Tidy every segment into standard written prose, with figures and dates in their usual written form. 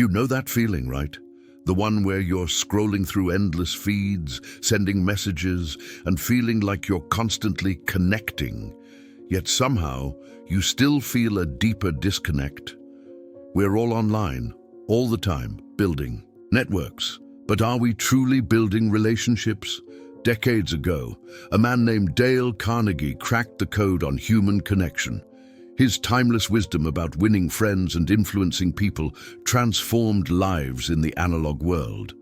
You know that feeling, right? The one where you're scrolling through endless feeds, sending messages, and feeling like you're constantly connecting, yet somehow you still feel a deeper disconnect. We're all online, all the time, building networks. But are we truly building relationships? Decades ago, a man named Dale Carnegie cracked the code on human connection. His timeless wisdom about winning friends and influencing people transformed lives in the analog world.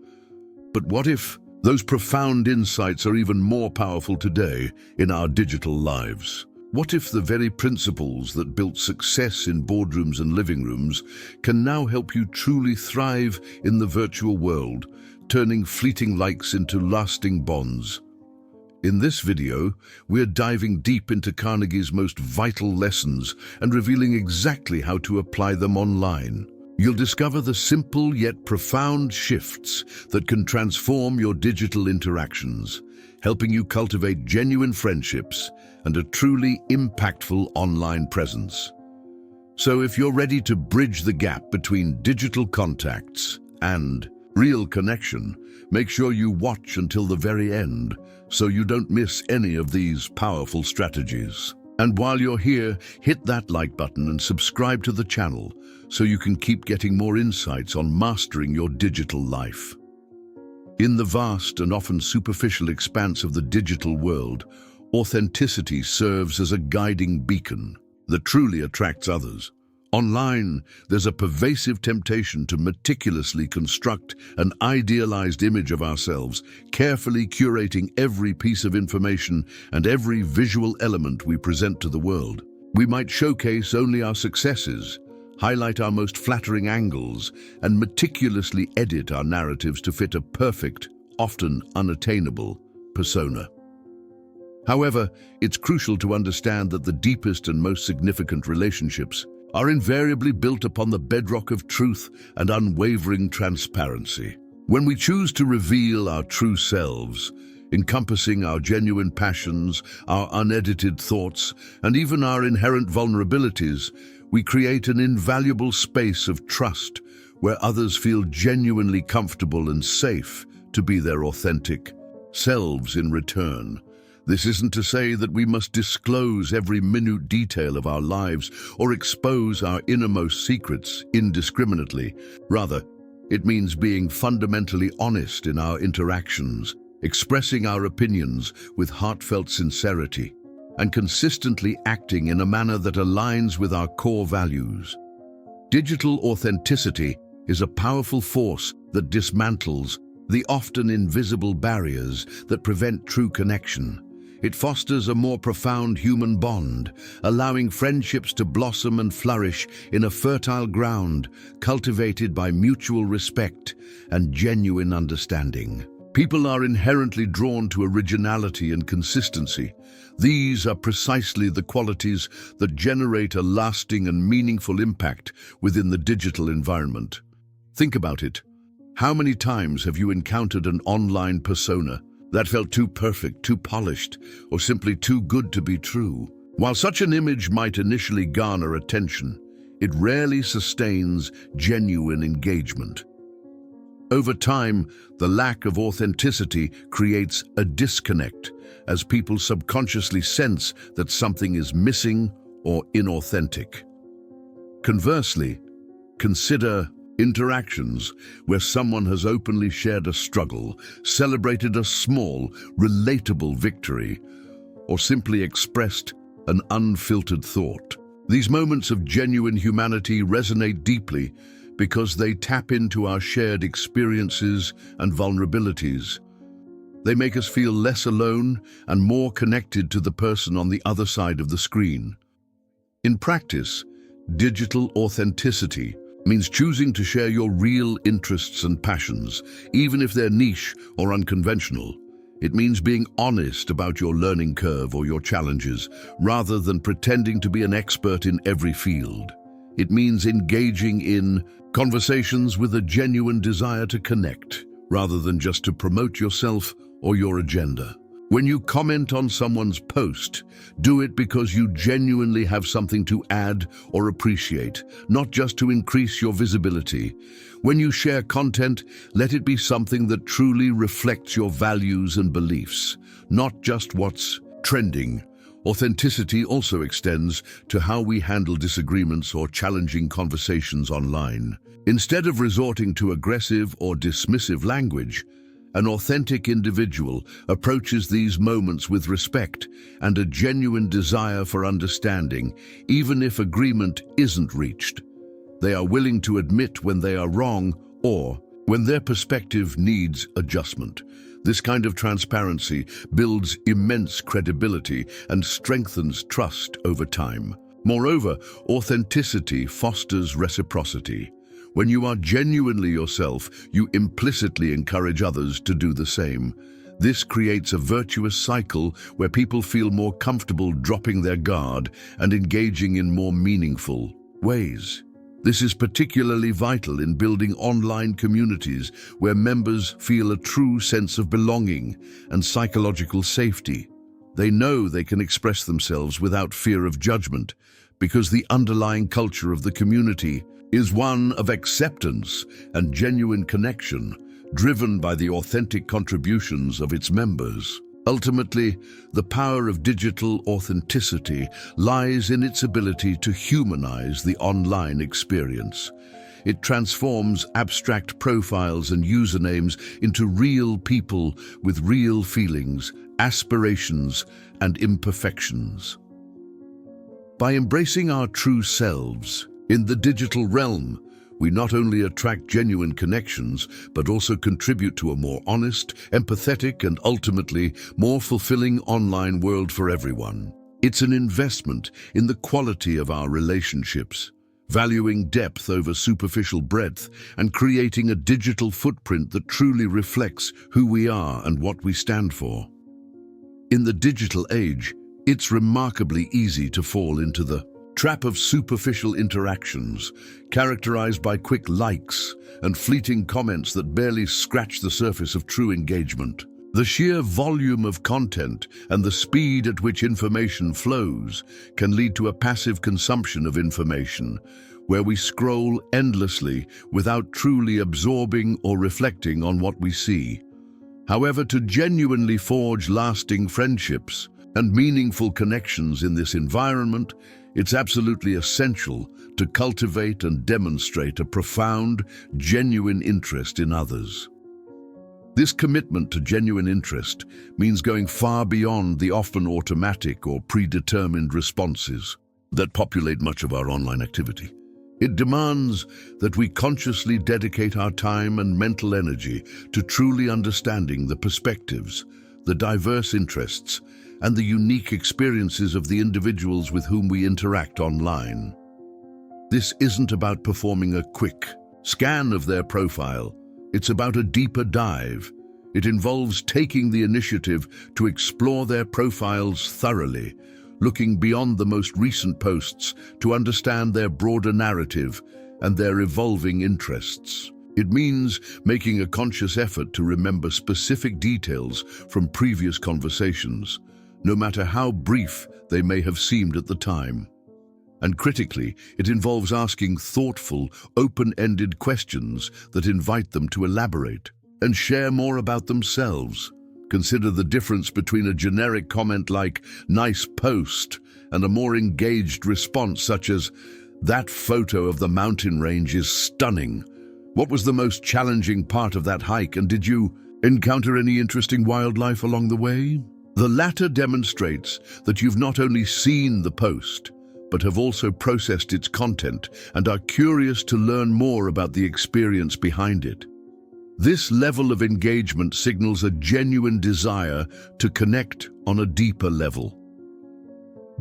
But what if those profound insights are even more powerful today in our digital lives? What if the very principles that built success in boardrooms and living rooms can now help you truly thrive in the virtual world, turning fleeting likes into lasting bonds? In this video, we're diving deep into Carnegie's most vital lessons and revealing exactly how to apply them online. You'll discover the simple yet profound shifts that can transform your digital interactions, helping you cultivate genuine friendships and a truly impactful online presence. So if you're ready to bridge the gap between digital contacts and real connection, make sure you watch until the very end so you don't miss any of these powerful strategies. And while you're here, hit that like button and subscribe to the channel so you can keep getting more insights on mastering your digital life. In the vast and often superficial expanse of the digital world, authenticity serves as a guiding beacon that truly attracts others. Online, there's a pervasive temptation to meticulously construct an idealized image of ourselves, carefully curating every piece of information and every visual element we present to the world. We might showcase only our successes, highlight our most flattering angles, and meticulously edit our narratives to fit a perfect, often unattainable, persona. However, it's crucial to understand that the deepest and most significant relationships are invariably built upon the bedrock of truth and unwavering transparency. When we choose to reveal our true selves, encompassing our genuine passions, our unedited thoughts, and even our inherent vulnerabilities, we create an invaluable space of trust where others feel genuinely comfortable and safe to be their authentic selves in return. This isn't to say that we must disclose every minute detail of our lives or expose our innermost secrets indiscriminately. Rather, it means being fundamentally honest in our interactions, expressing our opinions with heartfelt sincerity, and consistently acting in a manner that aligns with our core values. Digital authenticity is a powerful force that dismantles the often invisible barriers that prevent true connection. It fosters a more profound human bond, allowing friendships to blossom and flourish in a fertile ground cultivated by mutual respect and genuine understanding. People are inherently drawn to originality and consistency. These are precisely the qualities that generate a lasting and meaningful impact within the digital environment. Think about it. How many times have you encountered an online persona that felt too perfect, too polished, or simply too good to be true? While such an image might initially garner attention, it rarely sustains genuine engagement. Over time, the lack of authenticity creates a disconnect as people subconsciously sense that something is missing or inauthentic. Conversely, consider interactions where someone has openly shared a struggle, celebrated a small, relatable victory, or simply expressed an unfiltered thought. These moments of genuine humanity resonate deeply because they tap into our shared experiences and vulnerabilities. They make us feel less alone and more connected to the person on the other side of the screen. In practice, digital authenticity means choosing to share your real interests and passions, even if they're niche or unconventional. It means being honest about your learning curve or your challenges, rather than pretending to be an expert in every field. It means engaging in conversations with a genuine desire to connect, rather than just to promote yourself or your agenda. When you comment on someone's post, do it because you genuinely have something to add or appreciate, not just to increase your visibility. When you share content, let it be something that truly reflects your values and beliefs, not just what's trending. Authenticity also extends to how we handle disagreements or challenging conversations online. Instead of resorting to aggressive or dismissive language, an authentic individual approaches these moments with respect and a genuine desire for understanding, even if agreement isn't reached. They are willing to admit when they are wrong or when their perspective needs adjustment. This kind of transparency builds immense credibility and strengthens trust over time. Moreover, authenticity fosters reciprocity. When you are genuinely yourself, you implicitly encourage others to do the same. This creates a virtuous cycle where people feel more comfortable dropping their guard and engaging in more meaningful ways. This is particularly vital in building online communities where members feel a true sense of belonging and psychological safety. They know they can express themselves without fear of judgment because the underlying culture of the community is one of acceptance and genuine connection, driven by the authentic contributions of its members. Ultimately, the power of digital authenticity lies in its ability to humanize the online experience. It transforms abstract profiles and usernames into real people with real feelings, aspirations, and imperfections. By embracing our true selves in the digital realm, we not only attract genuine connections, but also contribute to a more honest, empathetic, and ultimately more fulfilling online world for everyone. It's an investment in the quality of our relationships, valuing depth over superficial breadth and creating a digital footprint that truly reflects who we are and what we stand for. In the digital age, it's remarkably easy to fall into the trap of superficial interactions, characterized by quick likes and fleeting comments that barely scratch the surface of true engagement. The sheer volume of content and the speed at which information flows can lead to a passive consumption of information, where we scroll endlessly without truly absorbing or reflecting on what we see. However, to genuinely forge lasting friendships and meaningful connections in this environment, it's absolutely essential to cultivate and demonstrate a profound, genuine interest in others. This commitment to genuine interest means going far beyond the often automatic or predetermined responses that populate much of our online activity. It demands that we consciously dedicate our time and mental energy to truly understanding the perspectives, the diverse interests, and the unique experiences of the individuals with whom we interact online. This isn't about performing a quick scan of their profile. It's about a deeper dive. It involves taking the initiative to explore their profiles thoroughly, looking beyond the most recent posts to understand their broader narrative and their evolving interests. It means making a conscious effort to remember specific details from previous conversations, no matter how brief they may have seemed at the time. And critically, it involves asking thoughtful, open-ended questions that invite them to elaborate and share more about themselves. Consider the difference between a generic comment like, "nice post," and a more engaged response such as, "that photo of the mountain range is stunning. What was the most challenging part of that hike, and did you encounter any interesting wildlife along the way?" The latter demonstrates that you've not only seen the post, but have also processed its content and are curious to learn more about the experience behind it. This level of engagement signals a genuine desire to connect on a deeper level.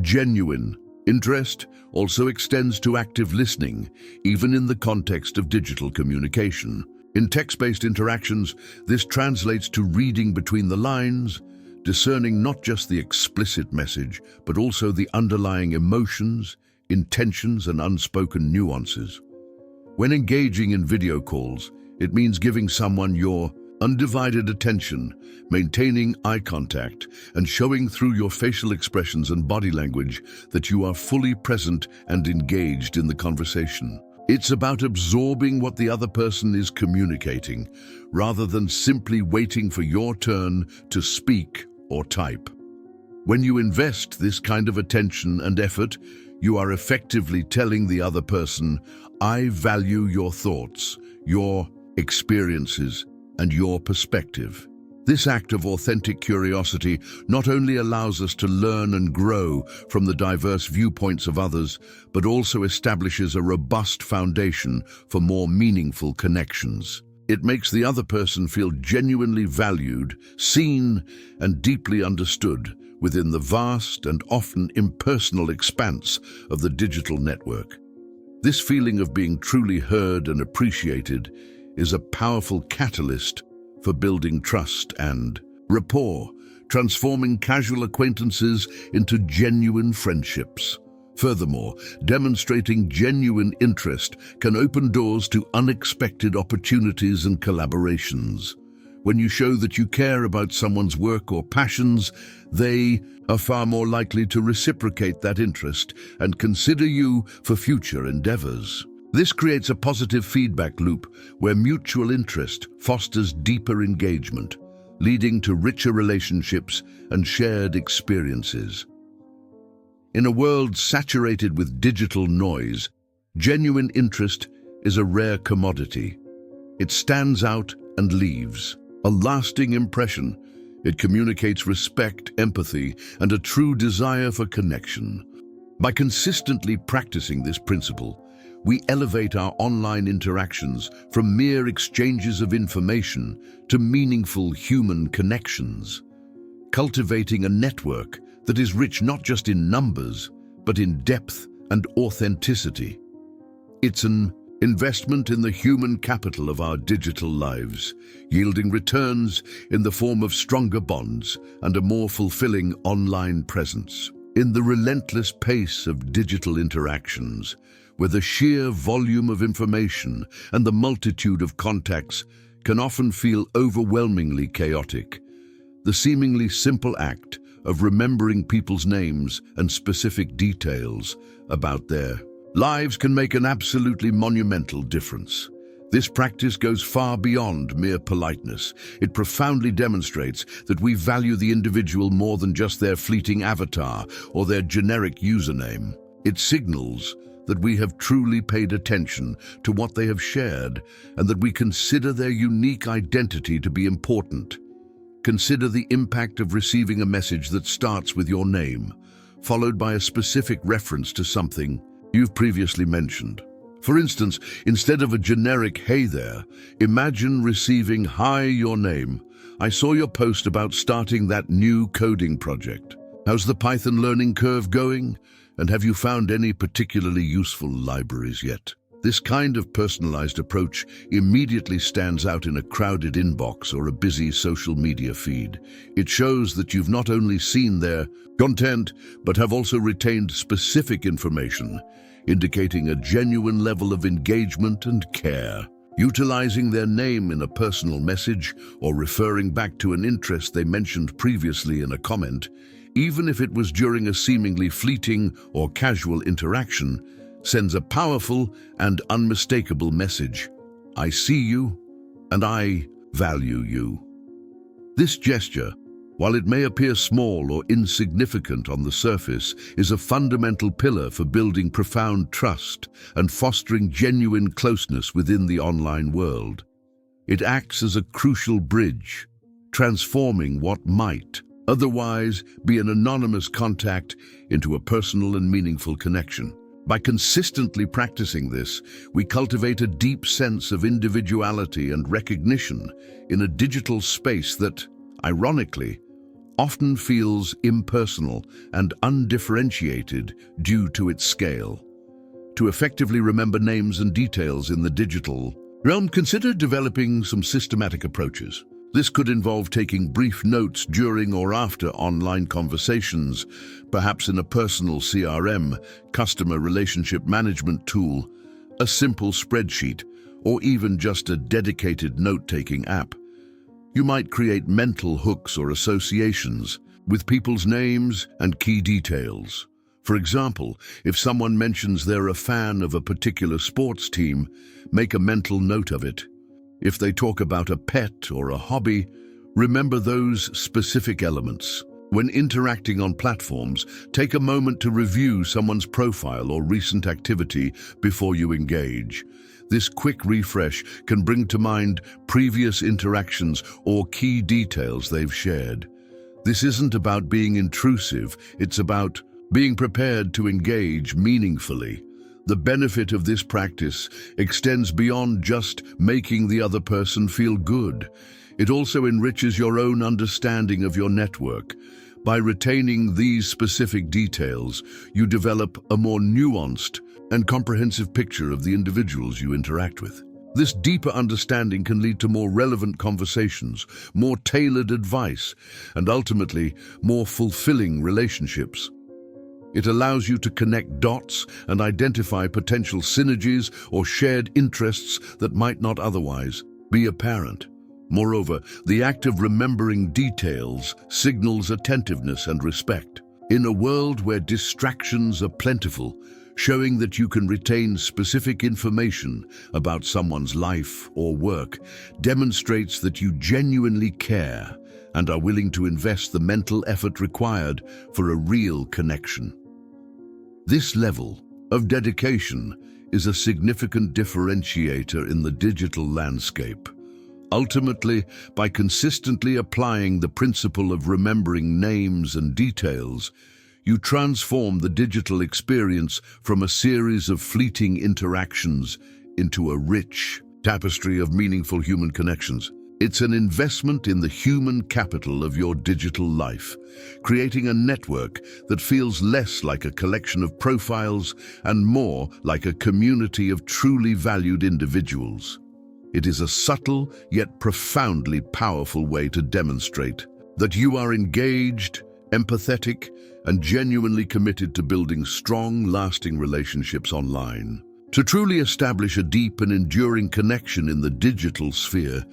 Genuine interest also extends to active listening, even in the context of digital communication. In text-based interactions, this translates to reading between the lines, discerning not just the explicit message, but also the underlying emotions, intentions, and unspoken nuances. When engaging in video calls, it means giving someone your Undivided attention, maintaining eye contact, and showing through your facial expressions and body language that you are fully present and engaged in the conversation. It's about absorbing what the other person is communicating, rather than simply waiting for your turn to speak or type. When you invest this kind of attention and effort, you are effectively telling the other person, "I value your thoughts, your experiences, and your perspective." This act of authentic curiosity not only allows us to learn and grow from the diverse viewpoints of others, but also establishes a robust foundation for more meaningful connections. It makes the other person feel genuinely valued, seen, and deeply understood within the vast and often impersonal expanse of the digital network. This feeling of being truly heard and appreciated is a powerful catalyst for building trust and rapport, transforming casual acquaintances into genuine friendships. Furthermore, demonstrating genuine interest can open doors to unexpected opportunities and collaborations. When you show that you care about someone's work or passions, they are far more likely to reciprocate that interest and consider you for future endeavors. This creates a positive feedback loop where mutual interest fosters deeper engagement, leading to richer relationships and shared experiences. In a world saturated with digital noise, genuine interest is a rare commodity. It stands out and leaves a lasting impression. It communicates respect, empathy, and a true desire for connection. By consistently practicing this principle, we elevate our online interactions from mere exchanges of information to meaningful human connections, cultivating a network that is rich not just in numbers, but in depth and authenticity. It's an investment in the human capital of our digital lives, yielding returns in the form of stronger bonds and a more fulfilling online presence. In the relentless pace of digital interactions, where the sheer volume of information and the multitude of contacts can often feel overwhelmingly chaotic, the seemingly simple act of remembering people's names and specific details about their lives can make an absolutely monumental difference. This practice goes far beyond mere politeness. It profoundly demonstrates that we value the individual more than just their fleeting avatar or their generic username. It signals that we have truly paid attention to what they have shared and that we consider their unique identity to be important. Consider the impact of receiving a message that starts with your name, followed by a specific reference to something you've previously mentioned. For instance, instead of a generic "Hey there," imagine receiving "Hi, your name. I saw your post about starting that new coding project. How's the Python learning curve going? And have you found any particularly useful libraries yet?" This kind of personalized approach immediately stands out in a crowded inbox or a busy social media feed. It shows that you've not only seen their content, but have also retained specific information, indicating a genuine level of engagement and care. Utilizing their name in a personal message or referring back to an interest they mentioned previously in a comment, even if it was during a seemingly fleeting or casual interaction, sends a powerful and unmistakable message. "I see you, and I value you." This gesture, while it may appear small or insignificant on the surface, is a fundamental pillar for building profound trust and fostering genuine closeness within the online world. It acts as a crucial bridge, transforming what might otherwise be an anonymous contact into a personal and meaningful connection. By consistently practicing this, we cultivate a deep sense of individuality and recognition in a digital space that, ironically, often feels impersonal and undifferentiated due to its scale. To effectively remember names and details in the digital realm, consider developing some systematic approaches. This could involve taking brief notes during or after online conversations, perhaps in a personal CRM, customer relationship management tool, a simple spreadsheet, or even just a dedicated note-taking app. You might create mental hooks or associations with people's names and key details. For example, if someone mentions they're a fan of a particular sports team, make a mental note of it. If they talk about a pet or a hobby, remember those specific elements. When interacting on platforms, take a moment to review someone's profile or recent activity before you engage. This quick refresh can bring to mind previous interactions or key details they've shared. This isn't about being intrusive, it's about being prepared to engage meaningfully. The benefit of this practice extends beyond just making the other person feel good. It also enriches your own understanding of your network. By retaining these specific details, you develop a more nuanced and comprehensive picture of the individuals you interact with. This deeper understanding can lead to more relevant conversations, more tailored advice, and ultimately, more fulfilling relationships. It allows you to connect dots and identify potential synergies or shared interests that might not otherwise be apparent. Moreover, the act of remembering details signals attentiveness and respect. In a world where distractions are plentiful, showing that you can retain specific information about someone's life or work demonstrates that you genuinely care and are willing to invest the mental effort required for a real connection. This level of dedication is a significant differentiator in the digital landscape. Ultimately, by consistently applying the principle of remembering names and details, you transform the digital experience from a series of fleeting interactions into a rich tapestry of meaningful human connections. It's an investment in the human capital of your digital life, creating a network that feels less like a collection of profiles and more like a community of truly valued individuals. It is a subtle yet profoundly powerful way to demonstrate that you are engaged, empathetic, and genuinely committed to building strong, lasting relationships online. To truly establish a deep and enduring connection in the digital sphere,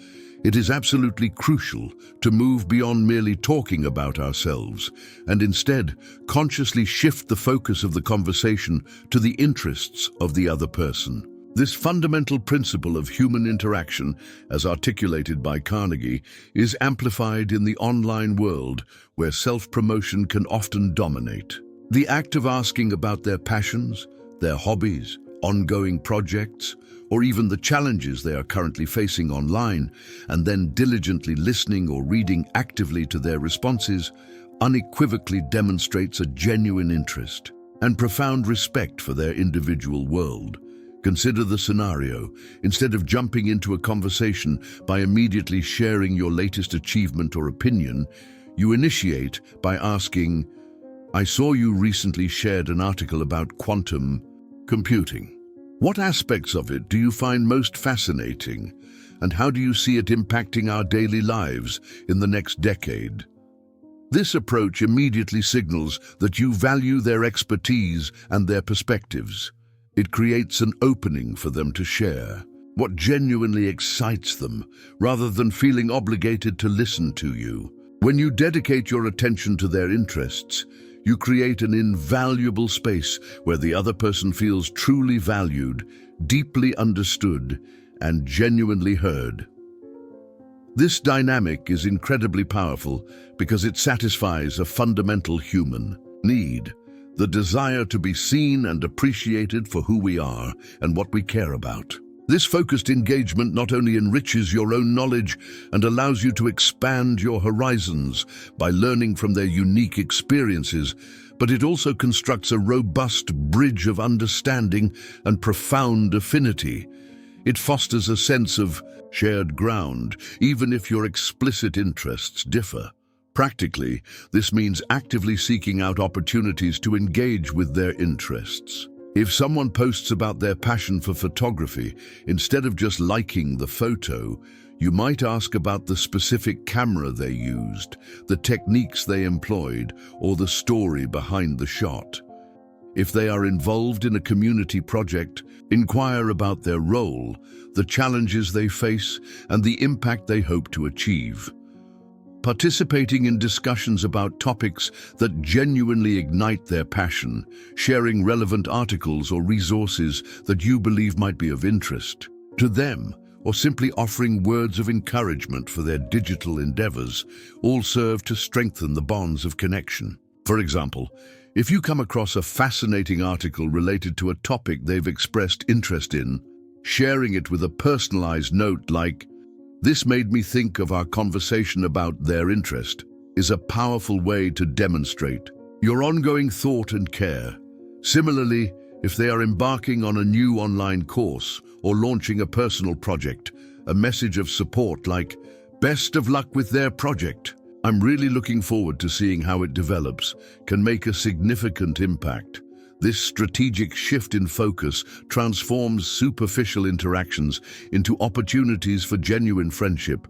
it is absolutely crucial to move beyond merely talking about ourselves and instead consciously shift the focus of the conversation to the interests of the other person. This fundamental principle of human interaction, as articulated by Carnegie, is amplified in the online world where self-promotion can often dominate. The act of asking about their passions, their hobbies, ongoing projects, or even the challenges they are currently facing online, and then diligently listening or reading actively to their responses, unequivocally demonstrates a genuine interest and profound respect for their individual world. Consider the scenario. Instead of jumping into a conversation by immediately sharing your latest achievement or opinion, you initiate by asking, "I saw you recently shared an article about quantum computing. What aspects of it do you find most fascinating, and how do you see it impacting our daily lives in the next decade?" This approach immediately signals that you value their expertise and their perspectives. It creates an opening for them to share what genuinely excites them, rather than feeling obligated to listen to you. When you dedicate your attention to their interests, you create an invaluable space where the other person feels truly valued, deeply understood, and genuinely heard. This dynamic is incredibly powerful because it satisfies a fundamental human need: the desire to be seen and appreciated for who we are and what we care about. This focused engagement not only enriches your own knowledge and allows you to expand your horizons by learning from their unique experiences, but it also constructs a robust bridge of understanding and profound affinity. It fosters a sense of shared ground, even if your explicit interests differ. Practically, this means actively seeking out opportunities to engage with their interests. If someone posts about their passion for photography, instead of just liking the photo, you might ask about the specific camera they used, the techniques they employed, or the story behind the shot. If they are involved in a community project, inquire about their role, the challenges they face, and the impact they hope to achieve. Participating in discussions about topics that genuinely ignite their passion, sharing relevant articles or resources that you believe might be of interest to them, or simply offering words of encouragement for their digital endeavors, all serve to strengthen the bonds of connection. For example, if you come across a fascinating article related to a topic they've expressed interest in, sharing it with a personalized note like, "This made me think of our conversation about their interest," is a powerful way to demonstrate your ongoing thought and care. Similarly, if they are embarking on a new online course or launching a personal project, a message of support like, "Best of luck with their project. I'm really looking forward to seeing how it develops," can make a significant impact. This strategic shift in focus transforms superficial interactions into opportunities for genuine friendship,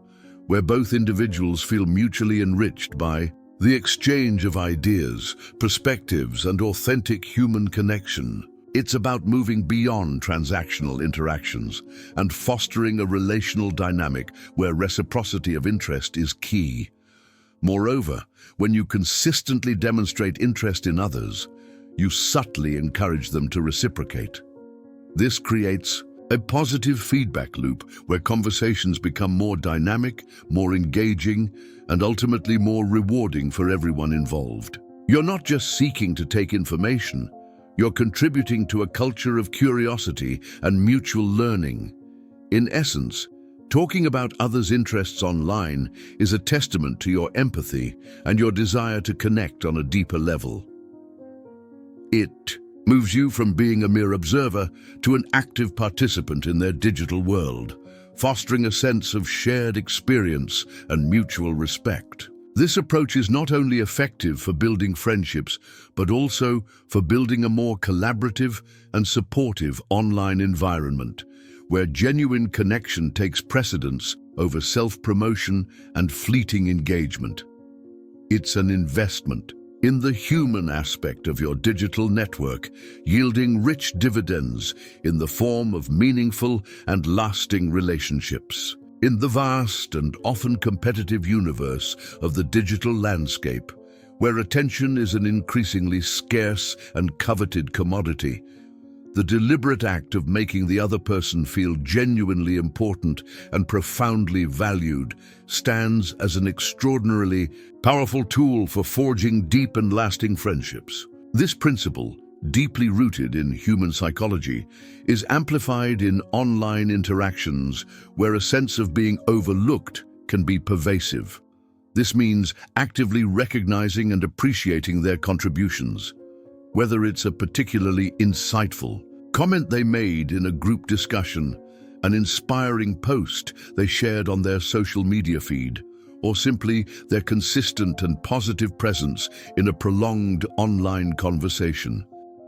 where both individuals feel mutually enriched by the exchange of ideas, perspectives, and authentic human connection. It's about moving beyond transactional interactions and fostering a relational dynamic where reciprocity of interest is key. Moreover, when you consistently demonstrate interest in others, you subtly encourage them to reciprocate. This creates a positive feedback loop where conversations become more dynamic, more engaging, and ultimately more rewarding for everyone involved. You're not just seeking to take information, you're contributing to a culture of curiosity and mutual learning. In essence, talking about others' interests online is a testament to your empathy and your desire to connect on a deeper level. It moves you from being a mere observer to an active participant in their digital world, fostering a sense of shared experience and mutual respect. This approach is not only effective for building friendships, but also for building a more collaborative and supportive online environment, where genuine connection takes precedence over self-promotion and fleeting engagement. It's an investment in the human aspect of your digital network, yielding rich dividends in the form of meaningful and lasting relationships. In the vast and often competitive universe of the digital landscape, where attention is an increasingly scarce and coveted commodity, the deliberate act of making the other person feel genuinely important and profoundly valued stands as an extraordinarily powerful tool for forging deep and lasting friendships. This principle, deeply rooted in human psychology, is amplified in online interactions where a sense of being overlooked can be pervasive. This means actively recognizing and appreciating their contributions, whether it's a particularly insightful comment they made in a group discussion, an inspiring post they shared on their social media feed, or simply their consistent and positive presence in a prolonged online conversation.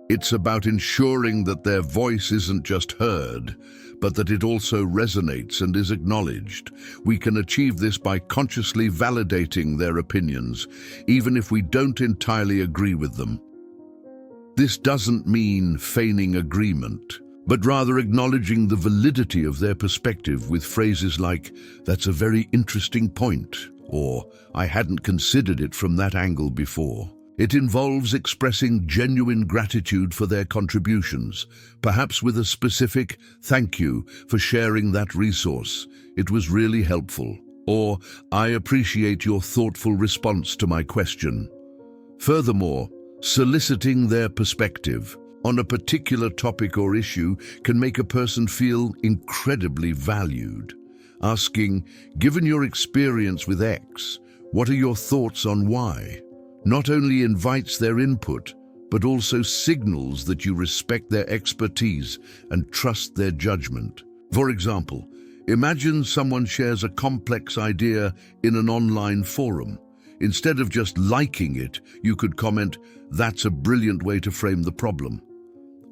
It's about ensuring that their voice isn't just heard, but that it also resonates and is acknowledged. We can achieve this by consciously validating their opinions, even if we don't entirely agree with them. This doesn't mean feigning agreement, but rather acknowledging the validity of their perspective with phrases like, "That's a very interesting point," or "I hadn't considered it from that angle before." It involves expressing genuine gratitude for their contributions, perhaps with a specific "thank you for sharing that resource. It was really helpful," or "I appreciate your thoughtful response to my question." Furthermore, soliciting their perspective on a particular topic or issue can make a person feel incredibly valued. Asking, "Given your experience with X, what are your thoughts on Y?" not only invites their input, but also signals that you respect their expertise and trust their judgment. For example, imagine someone shares a complex idea in an online forum. Instead of just liking it, you could comment, "That's a brilliant way to frame the problem.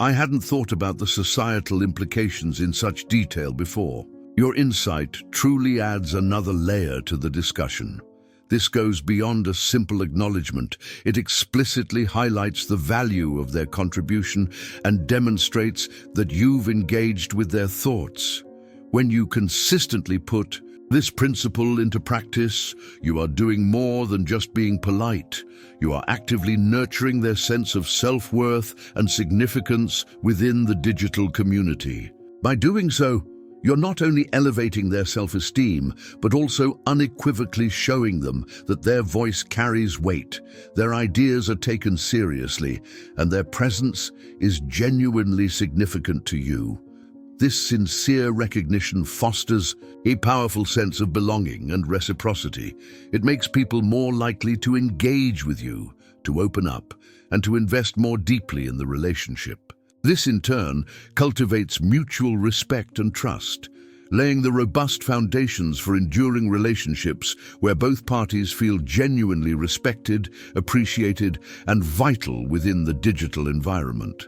I hadn't thought about the societal implications in such detail before." Your insight truly adds another layer to the discussion, This goes beyond a simple acknowledgement. It explicitly highlights the value of their contribution and demonstrates that you've engaged with their thoughts. When you consistently put this principle into practice, you are doing more than just being polite. You are actively nurturing their sense of self-worth and significance within the digital community. By doing so, you're not only elevating their self-esteem, but also unequivocally showing them that their voice carries weight, their ideas are taken seriously, and their presence is genuinely significant to you. This sincere recognition fosters a powerful sense of belonging and reciprocity. It makes people more likely to engage with you, to open up, and to invest more deeply in the relationship. This, in turn, cultivates mutual respect and trust, laying the robust foundations for enduring relationships where both parties feel genuinely respected, appreciated, and vital within the digital environment.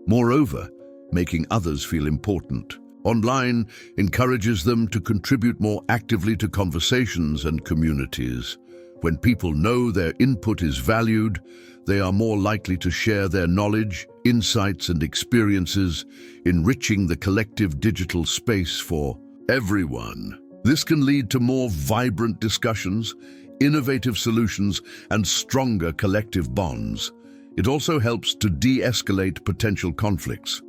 Moreover, making others feel important online encourages them to contribute more actively to conversations and communities. When people know their input is valued, they are more likely to share their knowledge, insights, and experiences, enriching the collective digital space for everyone. This can lead to more vibrant discussions, innovative solutions, and stronger collective bonds. It also helps to de-escalate potential conflicts.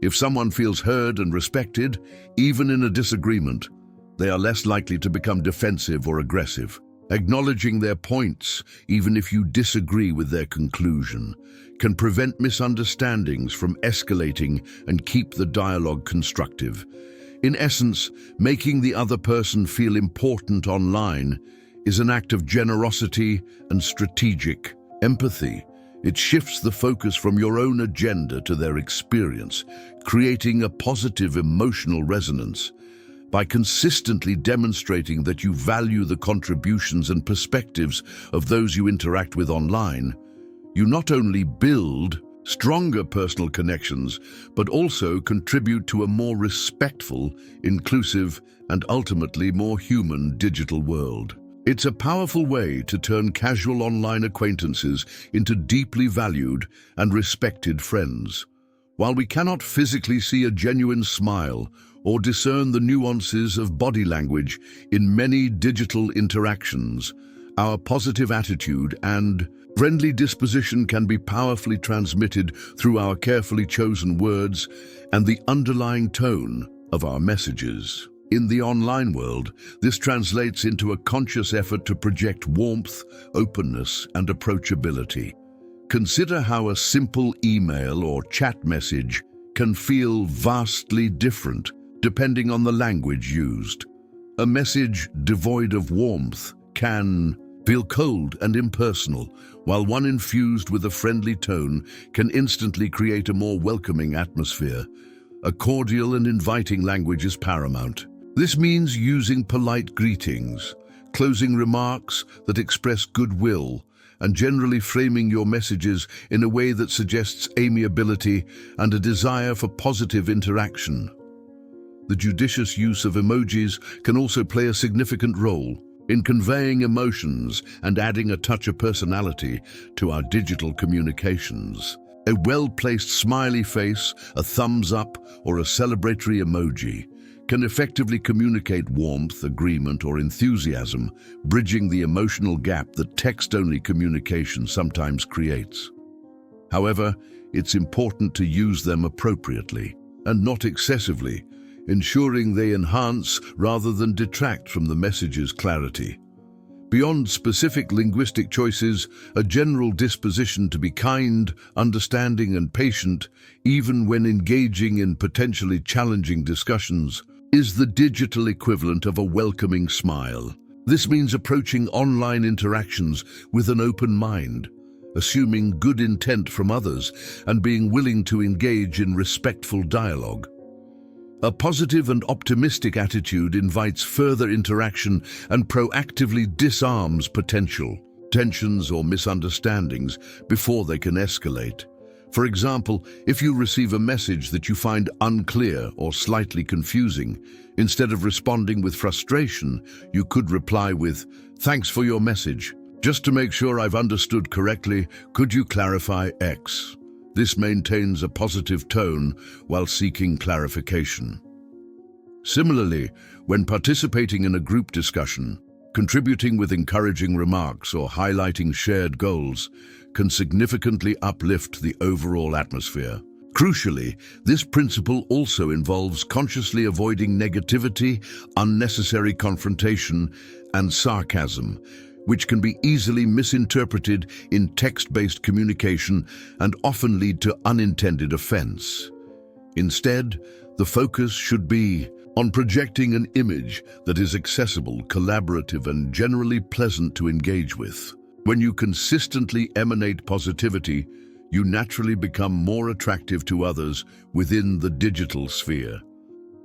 If someone feels heard and respected, even in a disagreement, they are less likely to become defensive or aggressive. Acknowledging their points, even if you disagree with their conclusion, can prevent misunderstandings from escalating and keep the dialogue constructive. In essence, making the other person feel important online is an act of generosity and strategic empathy. It shifts the focus from your own agenda to their experience, creating a positive emotional resonance. By consistently demonstrating that you value the contributions and perspectives of those you interact with online, you not only build stronger personal connections, but also contribute to a more respectful, inclusive, and ultimately more human digital world. It's a powerful way to turn casual online acquaintances into deeply valued and respected friends. While we cannot physically see a genuine smile or discern the nuances of body language in many digital interactions, our positive attitude and friendly disposition can be powerfully transmitted through our carefully chosen words and the underlying tone of our messages. In the online world, this translates into a conscious effort to project warmth, openness, and approachability. Consider how a simple email or chat message can feel vastly different depending on the language used. A message devoid of warmth can feel cold and impersonal, while one infused with a friendly tone can instantly create a more welcoming atmosphere. A cordial and inviting language is paramount. This means using polite greetings, closing remarks that express goodwill, and generally framing your messages in a way that suggests amiability and a desire for positive interaction. The judicious use of emojis can also play a significant role in conveying emotions and adding a touch of personality to our digital communications. A well-placed smiley face, a thumbs up, or a celebratory emoji can effectively communicate warmth, agreement, or enthusiasm, bridging the emotional gap that text-only communication sometimes creates. However, it's important to use them appropriately and not excessively, ensuring they enhance rather than detract from the message's clarity. Beyond specific linguistic choices, a general disposition to be kind, understanding, and patient, even when engaging in potentially challenging discussions, is the digital equivalent of a welcoming smile. This means approaching online interactions with an open mind, assuming good intent from others, and being willing to engage in respectful dialogue. A positive and optimistic attitude invites further interaction and proactively disarms potential tensions or misunderstandings before they can escalate. For example, if you receive a message that you find unclear or slightly confusing, instead of responding with frustration, you could reply with, "Thanks for your message. Just to make sure I've understood correctly, could you clarify X?" This maintains a positive tone while seeking clarification. Similarly, when participating in a group discussion, contributing with encouraging remarks or highlighting shared goals can significantly uplift the overall atmosphere. Crucially, this principle also involves consciously avoiding negativity, unnecessary confrontation, and sarcasm, which can be easily misinterpreted in text-based communication and often lead to unintended offense. Instead, the focus should be on projecting an image that is accessible, collaborative, and generally pleasant to engage with. When you consistently emanate positivity, you naturally become more attractive to others within the digital sphere.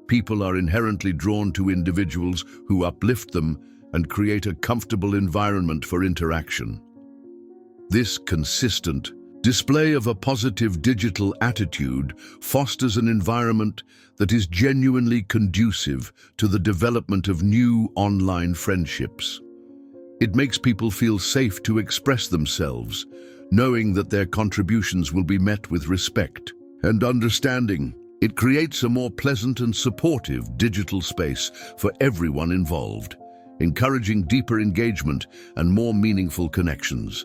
People are inherently drawn to individuals who uplift them and create a comfortable environment for interaction. This consistent display of a positive digital attitude fosters an environment that is genuinely conducive to the development of new online friendships. It makes people feel safe to express themselves, knowing that their contributions will be met with respect and understanding. It creates a more pleasant and supportive digital space for everyone involved, encouraging deeper engagement and more meaningful connections.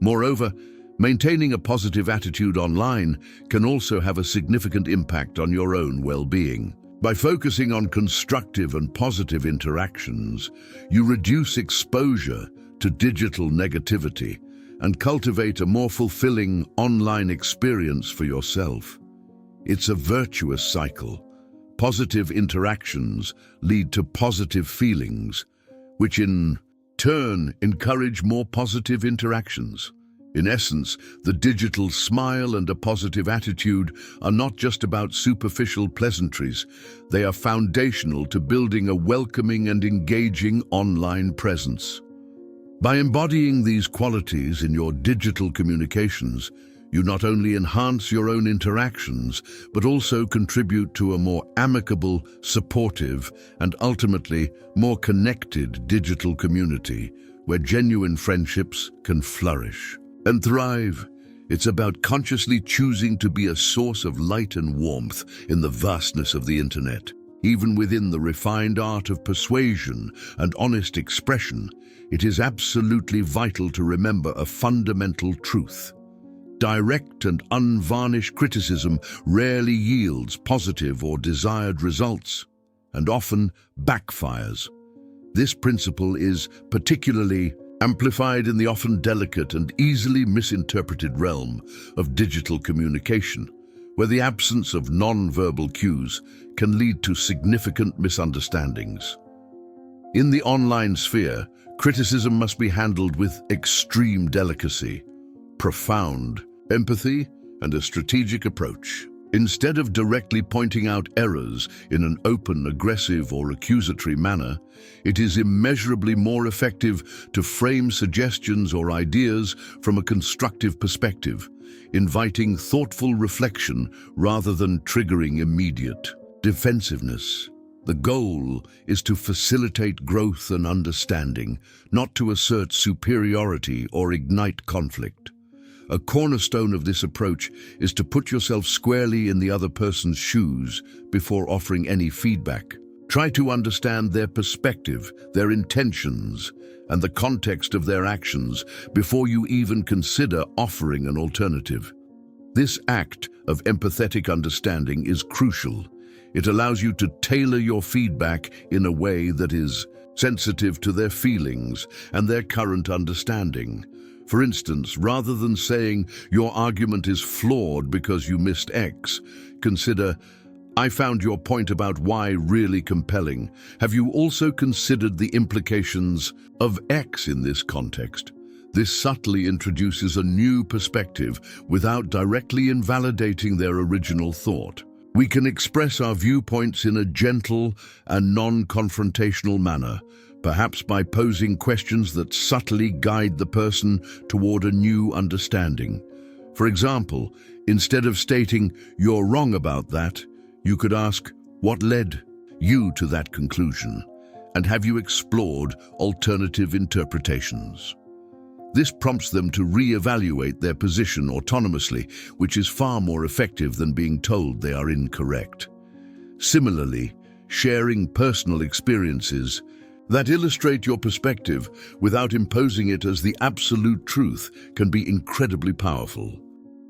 Moreover, maintaining a positive attitude online can also have a significant impact on your own well-being. By focusing on constructive and positive interactions, you reduce exposure to digital negativity and cultivate a more fulfilling online experience for yourself. It's a virtuous cycle. Positive interactions lead to positive feelings, which in turn encourage more positive interactions. In essence, the digital smile and a positive attitude are not just about superficial pleasantries. They are foundational to building a welcoming and engaging online presence. By embodying these qualities in your digital communications, you not only enhance your own interactions, but also contribute to a more amicable, supportive, and ultimately more connected digital community, where genuine friendships can flourish and thrive. It's about consciously choosing to be a source of light and warmth in the vastness of the internet. Even within the refined art of persuasion and honest expression, it is absolutely vital to remember a fundamental truth. Direct and unvarnished criticism rarely yields positive or desired results, and often backfires. This principle is particularly amplified in the often delicate and easily misinterpreted realm of digital communication, where the absence of non-verbal cues can lead to significant misunderstandings. In the online sphere, criticism must be handled with extreme delicacy, profound empathy, and a strategic approach. Instead of directly pointing out errors in an open, aggressive, or accusatory manner, it is immeasurably more effective to frame suggestions or ideas from a constructive perspective, inviting thoughtful reflection rather than triggering immediate defensiveness. The goal is to facilitate growth and understanding, not to assert superiority or ignite conflict. A cornerstone of this approach is to put yourself squarely in the other person's shoes before offering any feedback. Try to understand their perspective, their intentions, and the context of their actions before you even consider offering an alternative. This act of empathetic understanding is crucial. It allows you to tailor your feedback in a way that is sensitive to their feelings and their current understanding. For instance, rather than saying, "Your argument is flawed because you missed X," consider, "I found your point about Y really compelling. Have you also considered the implications of X in this context?" This subtly introduces a new perspective without directly invalidating their original thought. We can express our viewpoints in a gentle and non-confrontational manner, perhaps by posing questions that subtly guide the person toward a new understanding. For example, instead of stating, "You're wrong about that," you could ask, "What led you to that conclusion? And have you explored alternative interpretations?" This prompts them to re-evaluate their position autonomously, which is far more effective than being told they are incorrect. Similarly, sharing personal experiences that illustrate your perspective without imposing it as the absolute truth can be incredibly powerful.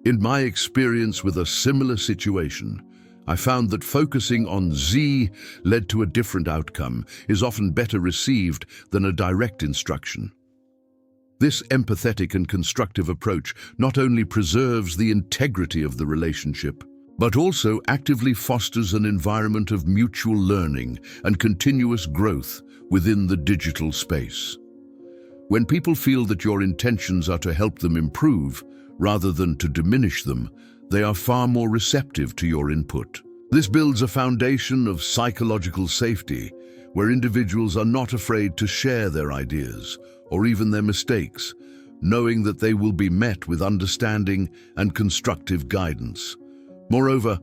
In my experience with a similar situation, I found that focusing on Z led to a different outcome is often better received than a direct instruction. This empathetic and constructive approach not only preserves the integrity of the relationship, but also actively fosters an environment of mutual learning and continuous growth within the digital space. When people feel that your intentions are to help them improve, rather than to diminish them, they are far more receptive to your input. This builds a foundation of psychological safety, where individuals are not afraid to share their ideas, or even their mistakes, knowing that they will be met with understanding and constructive guidance. Moreover,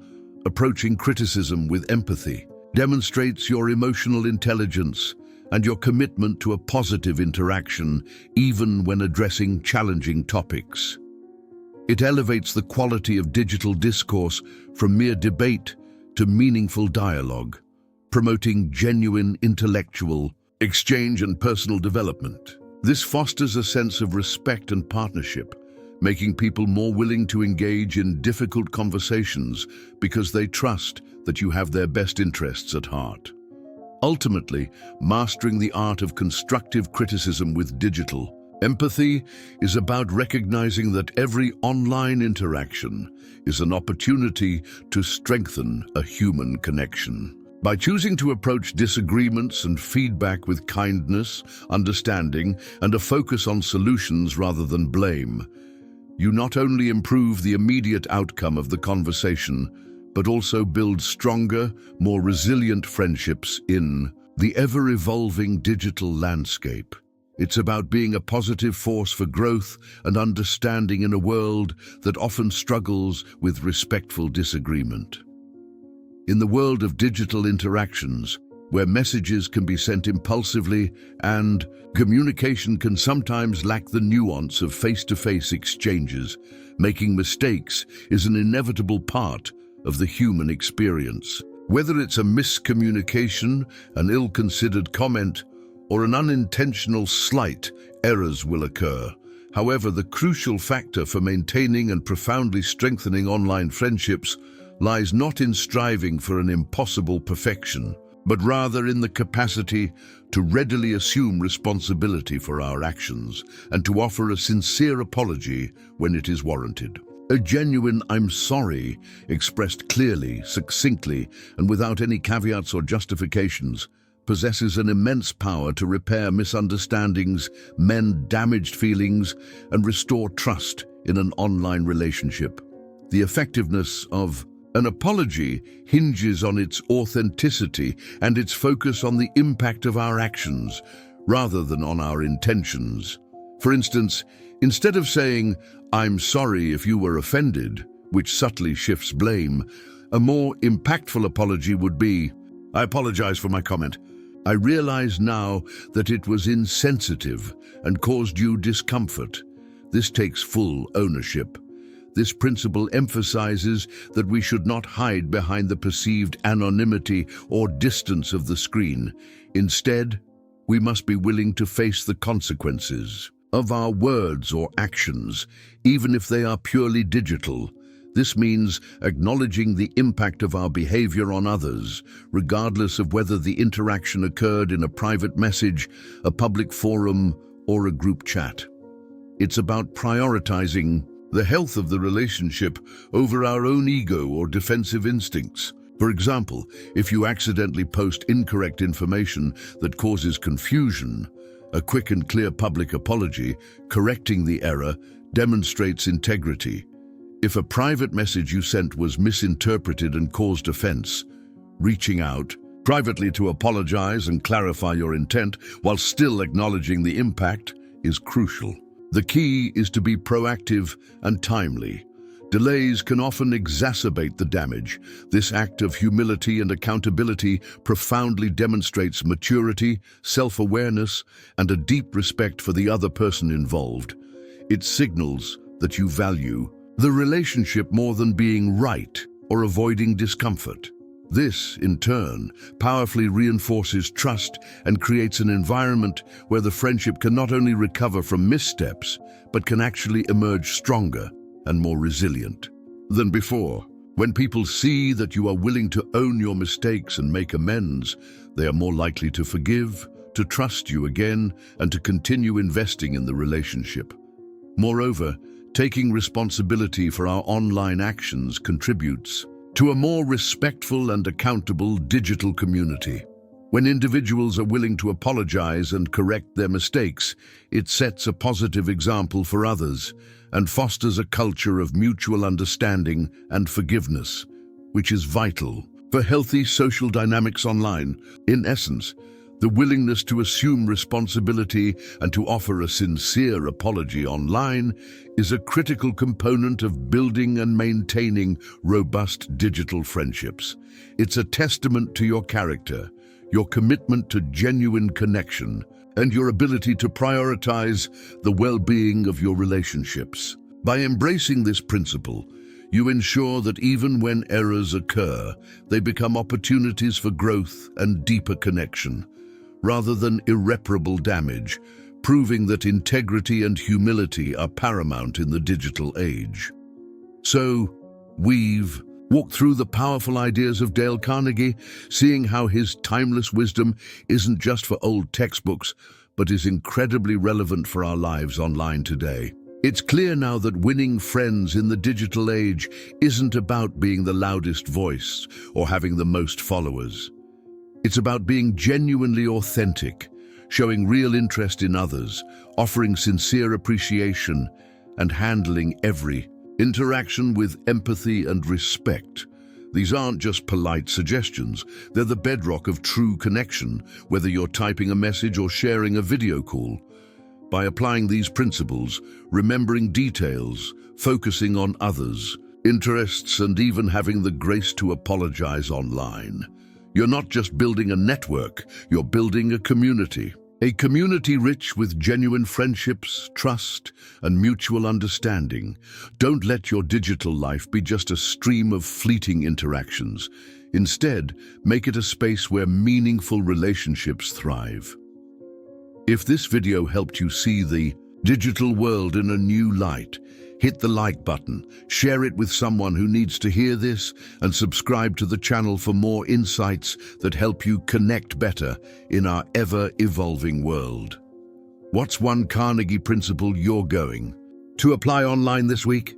approaching criticism with empathy demonstrates your emotional intelligence and your commitment to a positive interaction, even when addressing challenging topics. It elevates the quality of digital discourse from mere debate to meaningful dialogue, promoting genuine intellectual exchange and personal development. This fosters a sense of respect and partnership, making people more willing to engage in difficult conversations because they trust that you have their best interests at heart. Ultimately, mastering the art of constructive criticism with digital empathy is about recognizing that every online interaction is an opportunity to strengthen a human connection. By choosing to approach disagreements and feedback with kindness, understanding, and a focus on solutions rather than blame, you not only improve the immediate outcome of the conversation, but also build stronger, more resilient friendships in the ever-evolving digital landscape. It's about being a positive force for growth and understanding in a world that often struggles with respectful disagreement. In the world of digital interactions, where messages can be sent impulsively and communication can sometimes lack the nuance of face-to-face exchanges, making mistakes is an inevitable part of the human experience. Whether it's a miscommunication, an ill-considered comment, or an unintentional slight, errors will occur. However, the crucial factor for maintaining and profoundly strengthening online friendships lies not in striving for an impossible perfection, but rather in the capacity to readily assume responsibility for our actions and to offer a sincere apology when it is warranted. A genuine "I'm sorry" expressed clearly, succinctly, and without any caveats or justifications possesses an immense power to repair misunderstandings, mend damaged feelings, and restore trust in an online relationship. The effectiveness of an apology hinges on its authenticity and its focus on the impact of our actions, rather than on our intentions. For instance, instead of saying, "I'm sorry if you were offended," which subtly shifts blame, a more impactful apology would be, "I apologize for my comment. I realize now that it was insensitive and caused you discomfort." This takes full ownership. This principle emphasizes that we should not hide behind the perceived anonymity or distance of the screen. Instead, we must be willing to face the consequences of our words or actions, even if they are purely digital. This means acknowledging the impact of our behavior on others, regardless of whether the interaction occurred in a private message, a public forum, or a group chat. It's about prioritizing the health of the relationship over our own ego or defensive instincts. For example, if you accidentally post incorrect information that causes confusion, a quick and clear public apology, correcting the error, demonstrates integrity. If a private message you sent was misinterpreted and caused offense, reaching out privately to apologize and clarify your intent while still acknowledging the impact is crucial. The key is to be proactive and timely, Delays can often exacerbate the damage. This act of humility and accountability profoundly demonstrates maturity, self-awareness, and a deep respect for the other person involved. It signals that you value the relationship more than being right or avoiding discomfort. This, in turn, powerfully reinforces trust and creates an environment where the friendship can not only recover from missteps, but can actually emerge stronger and more resilient than before. When people see that you are willing to own your mistakes and make amends, they are more likely to forgive, to trust you again, and to continue investing in the relationship. Moreover, taking responsibility for our online actions contributes to a more respectful and accountable digital community. When individuals are willing to apologize and correct their mistakes, it sets a positive example for others and fosters a culture of mutual understanding and forgiveness, which is vital for healthy social dynamics online. In essence, the willingness to assume responsibility and to offer a sincere apology online is a critical component of building and maintaining robust digital friendships. It's a testament to your character, your commitment to genuine connection, and your ability to prioritize the well-being of your relationships. By embracing this principle, you ensure that even when errors occur, they become opportunities for growth and deeper connection, rather than irreparable damage, proving that integrity and humility are paramount in the digital age. So, we've walked through the powerful ideas of Dale Carnegie, seeing how his timeless wisdom isn't just for old textbooks, but is incredibly relevant for our lives online today. It's clear now that winning friends in the digital age isn't about being the loudest voice or having the most followers. It's about being genuinely authentic, showing real interest in others, offering sincere appreciation, and handling every interaction with empathy and respect. These aren't just polite suggestions, they're the bedrock of true connection, whether you're typing a message or sharing a video call. By applying these principles, remembering details, focusing on others' interests, and even having the grace to apologize online, you're not just building a network, you're building a community. A community rich with genuine friendships, trust, and mutual understanding. Don't let your digital life be just a stream of fleeting interactions. Instead, make it a space where meaningful relationships thrive. If this video helped you see the digital world in a new light, hit the like button, share it with someone who needs to hear this, and subscribe to the channel for more insights that help you connect better in our ever-evolving world. What's one Carnegie principle you're going to apply online this week?